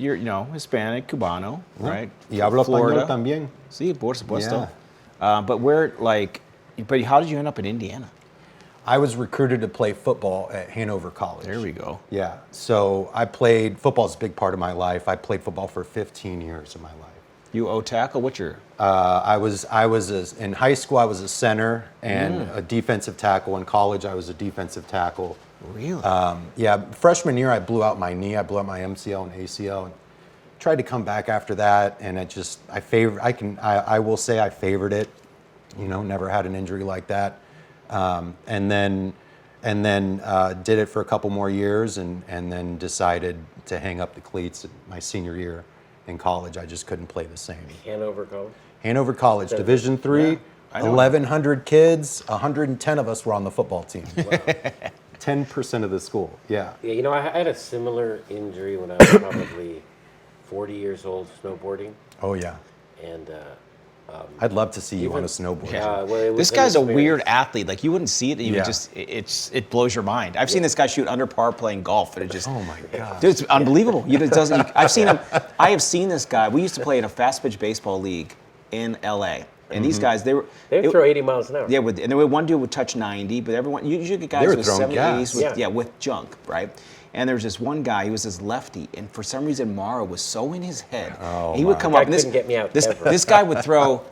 You're, Hispanic, Cubano, right? Y hablo Florida. español también. Sí, por supuesto. Yeah. But how did you end up in Indiana? I was recruited to play football at Hanover College. There we go. Yeah, so football's a big part of my life. I played football for 15 years of my life. You O-tackle? What's your? In high school, I was a center and a defensive tackle. In college, I was a defensive tackle. Really? Freshman year, I blew out my knee. I blew out my MCL and ACL. And tried to come back after that, and I will say I favored it. Never had an injury like that. And then did it for a couple more years, and then decided to hang up the cleats my senior year in college. I just couldn't play the same. Hanover College, Division III, 1,100 kids, 110 of us were on the football team. Wow. 10% of the school, yeah. Yeah, I had a similar injury when I was probably 40 years old snowboarding. Oh, yeah. And I'd love to see you on a snowboard. Yeah, this guy's a weird athlete. Like, you wouldn't see it. You would just, it blows your mind. I've seen this guy shoot under par playing golf, and it just, oh my God. Dude, it's unbelievable. I've seen him. I have seen this guy. We used to play in a fast pitch baseball league in LA. And these guys, they would throw 80 miles an hour. Yeah, and there was one dude would touch 90, but everyone, usually get guys with 70s with junk, right? And there was this one guy, he was this lefty, and for some reason Mara was so in his head. Oh, he would come up, and couldn't get me out ever. This guy would throw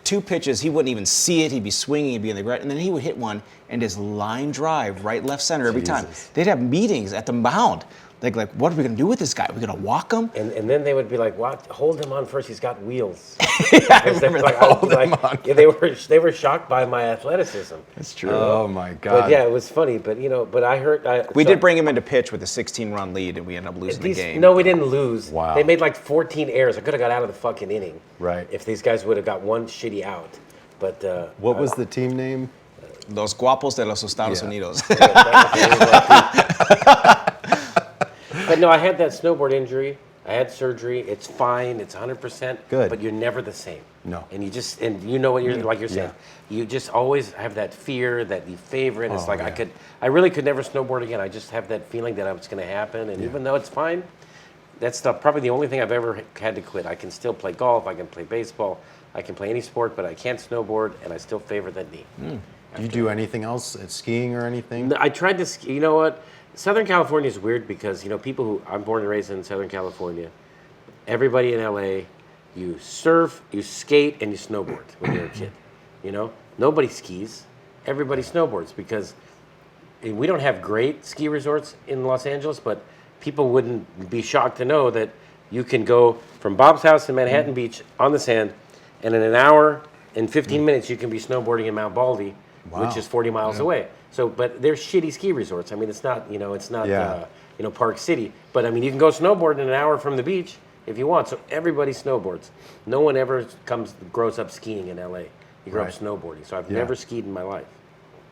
2 pitches, he wouldn't even see it, he'd be swinging, he'd be in the ground, and then he would hit one and just line drive right, left, center every time. They'd have meetings at the mound. Like, what are we going to do with this guy? Are we going to walk him? And then they would be like, "What? Hold him on first. He's got wheels." I remember that. They were shocked by my athleticism. That's true. Oh my God. But yeah, it was funny. But I heard we did bring him into pitch with a 16-run lead, and we ended up losing the game. No, we didn't lose. Wow. They made like 14 errors. I could have got out of the fucking inning. Right. If these guys would have got one shitty out. But what was the team name? Los Guapos de los Estados Unidos. But no, I had that snowboard injury. I had surgery. It's fine. It's 100%. Good. But you're never the same. No. And you know what you're saying. You just always have that fear that you favor it. It's I really could never snowboard again. I just have that feeling that it's going to happen. And even though it's fine, that's probably the only thing I've ever had to quit. I can still play golf. I can play baseball. I can play any sport, but I can't snowboard, and I still favor that knee. Do you do anything else, skiing or anything? I tried to ski. You know what? Southern California is weird because, I'm born and raised in Southern California. Everybody in LA, you surf, you skate, and you snowboard when you're a kid. Nobody skis. Everybody snowboards because we don't have great ski resorts in Los Angeles, but people wouldn't be shocked to know that you can go from Bob's house in Manhattan Beach on the sand, and in an hour and 15 minutes you can be snowboarding in Mount Baldy, which is 40 miles away. So, but they're shitty ski resorts. I mean, it's not Park City. But I mean, you can go snowboard in an hour from the beach if you want. So everybody snowboards. No one ever grows up skiing in LA. You grow up snowboarding. So I've never skied in my life.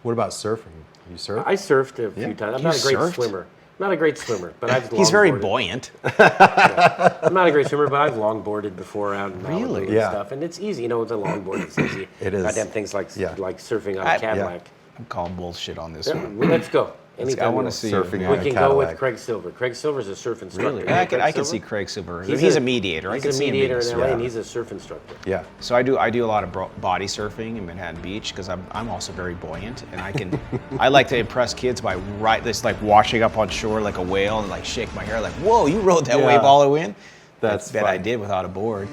What about surfing? You surf? I surfed a few times. I'm not a great swimmer. Not a great swimmer, but I've He's very buoyant. I'm not a great swimmer, but I've longboarded before out in Malibu and stuff, and it's easy. With a longboard, it's easy. It is. Goddamn things like surfing on a Cadillac. I'm calling bullshit on this one. Well, let's go. I want to see surfing. We can go with Craig Silver. Craig Silver's a surf instructor. Really? I can see Craig Silver. He's a mediator. He's a mediator in LA, and he's a surf instructor. Yeah. So I do a lot of body surfing in Manhattan Beach because I'm also very buoyant, and I like to impress kids by washing up on shore like a whale and shake my hair like, whoa, you rode that wave all the way in. That's bet I did without a board.